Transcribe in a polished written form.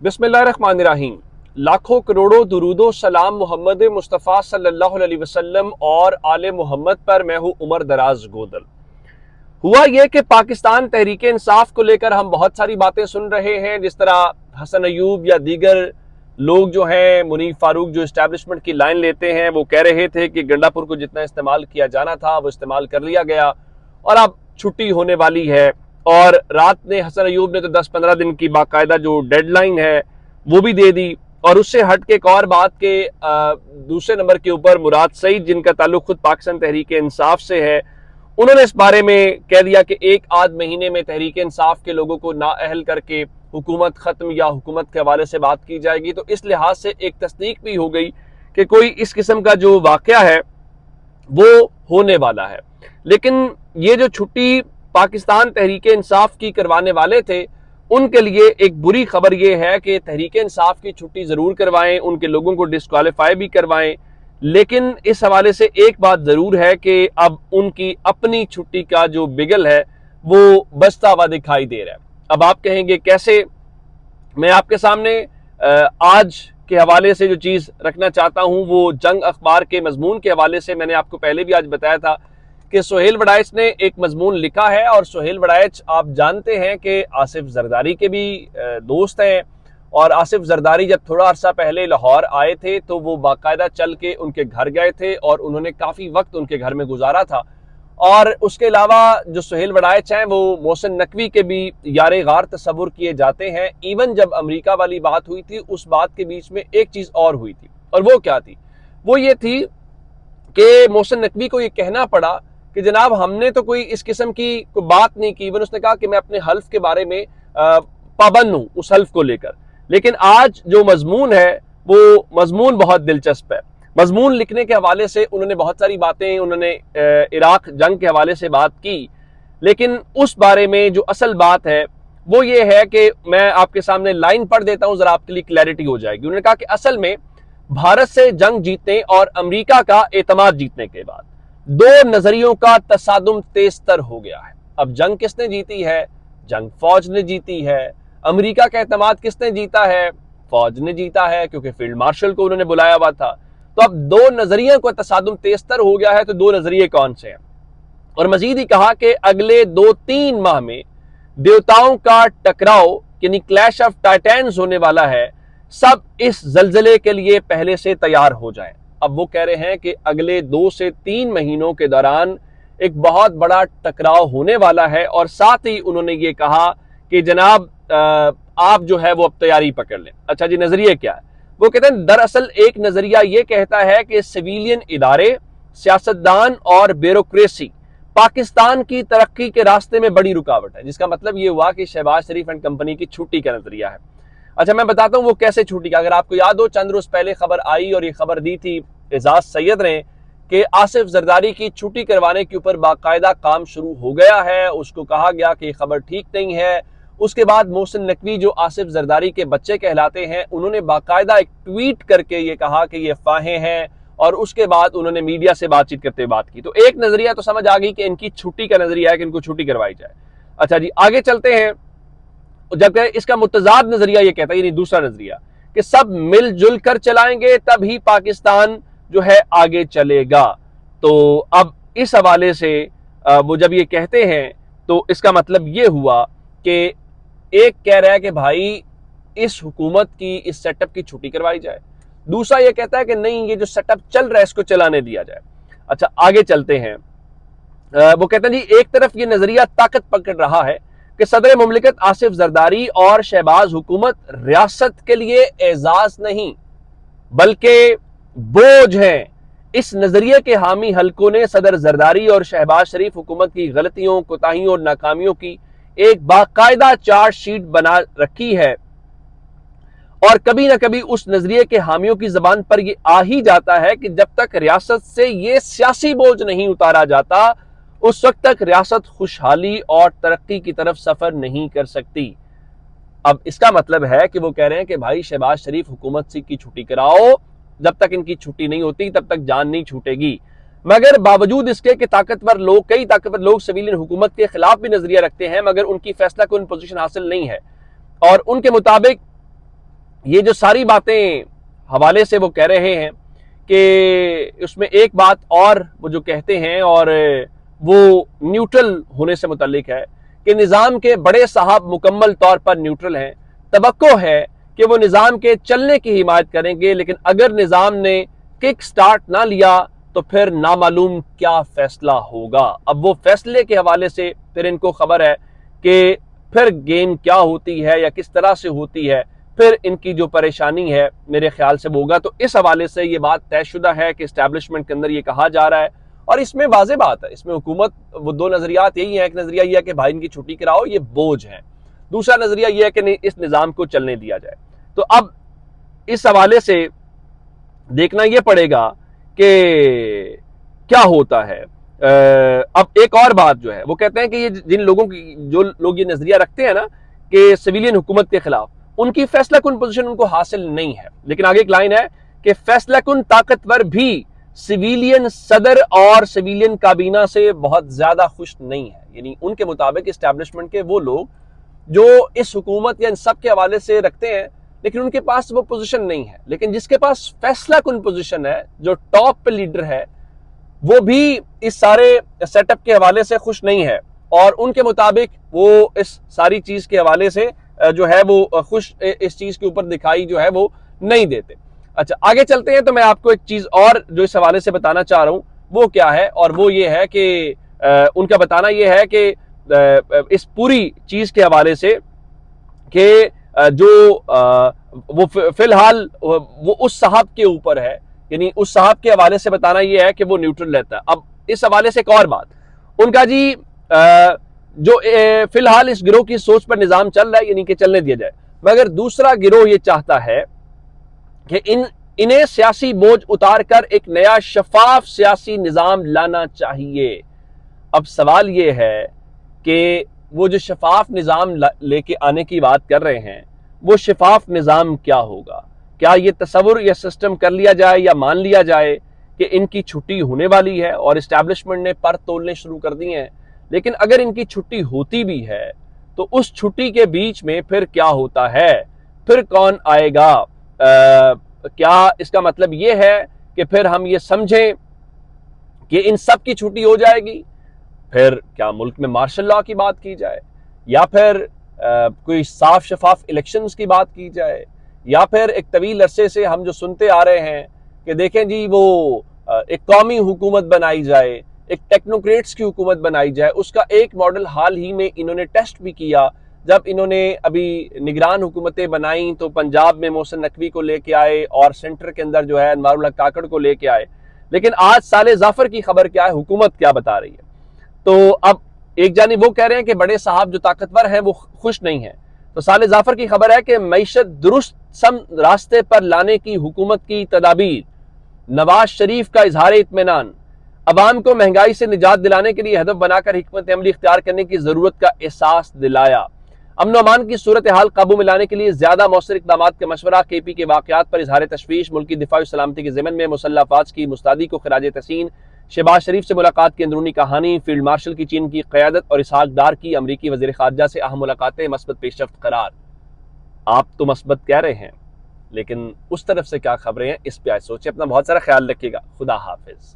बिस्मिल्लाहिर्रहमानिर्रहीम। लाखों करोड़ों दुरूदो सलाम मोहम्मद मुस्तफ़ा सल्लल्लाहु अलैहि वसल्लम और आले मोहम्मद पर। मैं हूँ उमर दराज गोदल। हुआ ये कि पाकिस्तान तहरीक इंसाफ को लेकर हम बहुत सारी बातें सुन रहे हैं, जिस तरह हसन अयूब या दीगर लोग जो हैं, मुनीफ फारूक जो इस्टेब्लिशमेंट की लाइन लेते हैं, वो कह रहे थे कि गंडापुर को जितना इस्तेमाल किया जाना था वो इस्तेमाल कर लिया गया और अब छुट्टी होने वाली है। और रात ने हसन अयूब ने तो 10-15 दिन की बाकायदा जो डेडलाइन है वो भी दे दी। और उससे हट के एक और बात के दूसरे नंबर के ऊपर मुराद सईद, जिनका ताल्लुक खुद पाकिस्तान तहरीक इंसाफ से है, उन्होंने इस बारे में कह दिया कि एक आध महीने में तहरीक इंसाफ के लोगों को नाअहल करके हुकूमत खत्म या हुकूमत के हवाले से बात की जाएगी। तो इस लिहाज से एक तस्दीक भी हो गई कि कोई इस किस्म का जो वाकया है वो होने वाला है। लेकिन ये जो छुट्टी पाकिस्तान तहरीक इंसाफ की करवाने वाले थे, उनके लिए एक बुरी खबर ये है कि तहरीक इंसाफ की छुट्टी जरूर करवाएं, उनके लोगों को डिस्क्वालीफाई भी करवाएं, लेकिन इस हवाले से एक बात जरूर है कि अब उनकी अपनी छुट्टी का जो बिगल है वो बजता हुआ दिखाई दे रहा है। अब आप कहेंगे कैसे? मैं आपके सामने आज के हवाले से जो चीज रखना चाहता हूं वो जंग अखबार के मजमून के हवाले से। मैंने आपको पहले भी आज बताया था कि सुहेल वड़ाइच ने एक मजमून लिखा है, और सुहेल वड़ाइच आप जानते हैं कि आसिफ जरदारी के भी दोस्त हैं। और आसिफ जरदारी जब थोड़ा अरसा पहले लाहौर आए थे तो वो बाकायदा चल के उनके घर गए थे और उन्होंने काफ़ी वक्त उनके घर में गुजारा था। और उसके अलावा जो सुहेल वड़ाइच हैं वो मोहसिन नकवी के भी यारे गार तस्वुर किए जाते हैं। इवन जब अमेरिका वाली बात हुई थी, उस बात के बीच में एक चीज़ और हुई थी, और वो क्या थी? वो ये थी कि मोहसिन नकवी को ये कहना पड़ा कि जनाब हमने तो कोई इस किस्म की कोई बात नहीं की। इवन उसने कहा कि मैं अपने हल्फ के बारे में पाबंद हूँ उस हल्फ को लेकर। लेकिन आज जो मजमून है वो मजमून बहुत दिलचस्प है। मजमून लिखने के हवाले से उन्होंने बहुत सारी बातें, उन्होंने इराक जंग के हवाले से बात की, लेकिन उस बारे में जो असल बात है वो ये है कि मैं आपके सामने लाइन पढ़ देता हूं, जरा आपके लिए क्लैरिटी हो जाएगी। उन्होंने कहा कि असल में भारत से जंग जीतने और अमेरिका का एतमाद जीतने के बाद दो नजरियों का तसादुम तेज तर हो गया है। अब जंग किसने जीती है? जंग फौज ने जीती है। अमेरिका का एतमाद किसने जीता है? फौज ने जीता है, क्योंकि फील्ड मार्शल को उन्होंने बुलाया हुआ था। तो अब दो नजरियों का तसादुम तेज तर हो गया है। तो दो नजरिए कौन से हैं? और मजीद ही कहा कि अगले 2-3 माह में देवताओं का टकराव यानी क्लैश ऑफ टाइटैंस होने वाला है। सब इस जलजले के लिए पहले से तैयार हो जाएं। अब वो कह रहे हैं कि अगले 2 से 3 महीनों के दौरान एक बहुत बड़ा टकराव होने वाला है। और साथ ही उन्होंने ये कहा कि जनाब आप जो है वो अब तैयारी पकड़ लें। अच्छा जी, नजरिए क्या है? वो कहते हैं दरअसल एक नजरिया ये कहता है कि सिविलियन इदारे, सियासतदान और ब्यूरोक्रेसी पाकिस्तान की तरक्की के रास्ते में बड़ी रुकावट है। जिसका मतलब ये हुआ कि शहबाज शरीफ एंड कंपनी की छुट्टी का नजरिया है। अच्छा, मैं बताता हूं वो कैसे छुट्टी का। अगर आपको याद हो, चंद रोज पहले खबर आई और ये खबर दी थी एजाज सैयद ने कि आसिफ जरदारी की छुट्टी करवाने के ऊपर बाकायदा काम शुरू हो गया है। उसको कहा गया कि ये खबर ठीक नहीं है। उसके बाद मोहसिन नकवी जो आसिफ जरदारी के बच्चे कहलाते हैं, उन्होंने बाकायदा एक ट्वीट करके ये कहा कि ये अफवाहें हैं, और उसके बाद उन्होंने मीडिया से बातचीत करते हुए बात की। तो एक नजरिया तो समझ आ गई कि इनकी छुट्टी का नजरिया है कि इनको छुट्टी करवाई जाए। अच्छा जी, आगे चलते हैं। जबकि इसका मुतजाद नजरिया ये कहता है, यानी दूसरा नजरिया, कि सब मिलजुल कर चलाएंगे तभी पाकिस्तान जो है आगे चलेगा। तो अब इस हवाले से वो जब ये कहते हैं तो इसका मतलब ये हुआ कि एक कह रहा है कि भाई इस हुकूमत की, इस सेटअप की छुट्टी करवाई जाए। दूसरा ये कहता है कि नहीं, ये जो सेटअप चल रहा है इसको चलाने दिया जाए। अच्छा, आगे चलते हैं। वो कहते हैं जी, एक तरफ ये नजरिया ताकत पकड़ रहा है कि सदर मुमलिकत आसिफ जरदारी और शहबाज हुकूमत रियासत के लिए एजाज नहीं बल्कि बोझ हैं। इस नजरिए के हामी हलकों ने सदर जरदारी और शहबाज शरीफ हुकूमत की गलतियों, कोताहियों और नाकामियों की एक बाकायदा चार्जशीट बना रखी है। और कभी ना कभी उस नजरिए के हामियों की जबान पर यह आ ही जाता है कि जब तक रियासत से ये सियासी बोझ नहीं उतारा जाता, उस वक्त तक रियासत खुशहाली और तरक्की की तरफ सफर नहीं कर सकती। अब इसका मतलब है कि वो कह रहे हैं कि भाई शहबाज शरीफ हुकूमत से की छुट्टी कराओ, जब तक इनकी छुट्टी नहीं होती तब तक जान नहीं छूटेगी। मगर बावजूद इसके कि कई ताकतवर लोग सिविलियन हुकूमत के खिलाफ भी नजरिया रखते हैं, मगर उनकी फैसला कोई पोजीशन हासिल नहीं है। और उनके मुताबिक یہ جو ساری باتیں حوالے سے وہ کہہ رہے ہیں کہ اس میں ایک بات اور وہ جو کہتے ہیں اور وہ نیوٹرل ہونے سے متعلق ہے کہ نظام کے بڑے صاحب مکمل طور پر نیوٹرل ہیں، توقع ہے کہ وہ نظام کے چلنے کی حمایت کریں گے، لیکن اگر نظام نے کک سٹارٹ نہ لیا تو پھر نامعلوم کیا فیصلہ ہوگا۔ اب وہ فیصلے کے حوالے سے پھر ان کو خبر ہے کہ پھر گیم کیا ہوتی ہے یا کس طرح سے ہوتی ہے، پھر ان کی جو پریشانی ہے میرے خیال سے ہوگا۔ تو اس حوالے سے یہ بات طے شدہ ہے کہ اسٹیبلشمنٹ کے اندر یہ کہا جا رہا ہے، اور اس میں واضح بات ہے، اس میں حکومت وہ دو نظریات یہی ہیں، ایک نظریہ یہ ہے کہ بھائی ان کی چھٹی کراؤ، یہ بوجھ ہے، دوسرا نظریہ یہ ہے کہ اس نظام کو چلنے دیا جائے۔ تو اب اس حوالے سے دیکھنا یہ پڑے گا کہ کیا ہوتا ہے۔ اب ایک اور بات جو ہے وہ کہتے ہیں کہ یہ جن لوگوں کی جو لوگ یہ نظریہ رکھتے ہیں نا کہ سویلین حکومت کے خلاف، ان کی فیصلہ کن پوزیشن ان کو حاصل نہیں ہے، لیکن آگے ایک لائن ہے کہ فیصلہ کن طاقتور بھی سویلین صدر اور سویلین کابینہ سے بہت زیادہ خوش نہیں ہے، یعنی ان کے مطابق اسٹیبلشمنٹ کے وہ لوگ جو اس حکومت یا ان سب کے حوالے سے رکھتے ہیں لیکن ان کے پاس وہ پوزیشن نہیں ہے، لیکن جس کے پاس فیصلہ کن پوزیشن ہے، جو ٹاپ پہ لیڈر ہے، وہ بھی اس سارے سیٹ اپ کے حوالے سے خوش نہیں ہے، اور ان کے مطابق وہ اس ساری چیز کے حوالے سے جو ہے وہ خوش اس چیز کے اوپر دکھائی جو ہے وہ نہیں دیتے۔ اچھا آگے چلتے ہیں، تو میں آپ کو ایک چیز اور جو اس حوالے سے بتانا چاہ رہا ہوں وہ کیا ہے، اور وہ یہ ہے کہ ان کا بتانا یہ ہے کہ اس پوری چیز کے حوالے سے کہ جو وہ فی الحال وہ اس صاحب کے اوپر ہے، یعنی اس صاحب کے حوالے سے بتانا یہ ہے کہ وہ نیوٹرل رہتا ہے۔ اب اس حوالے سے ایک اور بات ان کا جی جو فی الحال اس گروہ کی سوچ پر نظام چل رہا ہے، یعنی کہ چلنے دیا جائے، مگر دوسرا گروہ یہ چاہتا ہے کہ انہیں سیاسی بوجھ اتار کر ایک نیا شفاف سیاسی نظام لانا چاہیے۔ اب سوال یہ ہے کہ وہ جو شفاف نظام لے کے آنے کی بات کر رہے ہیں، وہ شفاف نظام کیا ہوگا؟ کیا یہ تصور یا سسٹم کر لیا جائے یا مان لیا جائے کہ ان کی چھٹی ہونے والی ہے اور اسٹیبلشمنٹ نے پر تولنے شروع کر دی ہیں، لیکن اگر ان کی چھٹی ہوتی بھی ہے تو اس چھٹی کے بیچ میں پھر کیا ہوتا ہے، پھر کون آئے گا؟ کیا اس کا مطلب یہ ہے کہ پھر ہم یہ سمجھیں کہ ان سب کی چھٹی ہو جائے گی، پھر کیا ملک میں مارشل لاء کی بات کی جائے، یا پھر کوئی صاف شفاف الیکشنز کی بات کی جائے، یا پھر ایک طویل عرصے سے ہم جو سنتے آ رہے ہیں کہ دیکھیں جی وہ ایک قومی حکومت بنائی جائے، ایک ٹیکنوکریٹس کی حکومت بنائی جائے۔ اس کا ایک ماڈل حال ہی میں انہوں نے ٹیسٹ بھی کیا، جب انہوں نے ابھی نگران حکومتیں بنائیں تو پنجاب میں محسن نقوی کو لے کے آئے اور سینٹر کے اندر جو ہے انوار الحق کاکڑ کو لے کے آئے، لیکن آج سالے ظفر کی خبر کیا ہے، حکومت کیا بتا رہی ہے؟ تو اب ایک جانب وہ کہہ رہے ہیں کہ بڑے صاحب جو طاقتور ہیں وہ خوش نہیں ہیں، تو سالے ظفر کی خبر ہے کہ معیشت درست سم راستے پر لانے کی حکومت کی تدابیر، نواز شریف کا اظہار اطمینان، عوام کو مہنگائی سے نجات دلانے کے لیے ہدف بنا کر حکمت عملی اختیار کرنے کی ضرورت کا احساس دلایا، امن و امان کی صورتحال قابو میں لانے کے لیے زیادہ مؤثر اقدامات کا مشورہ، کے پی کے واقعات پر اظہار تشویش، ملکی دفاع و سلامتی کے ضمن میں مسلح افواج کی مستعدی کو خراج تحسین، شہباز شریف سے ملاقات کی اندرونی کہانی، فیلڈ مارشل کی چین کی قیادت اور اسحاق ڈار کی امریکی وزیر خارجہ سے اہم ملاقاتیں مثبت پیش رفت قرار۔ آپ تو مثبت کہہ رہے ہیں، لیکن اس طرف سے کیا خبریں ہیں، اس پہ آج سوچیں۔ اپنا بہت سارا خیال رکھیے گا۔ خدا حافظ۔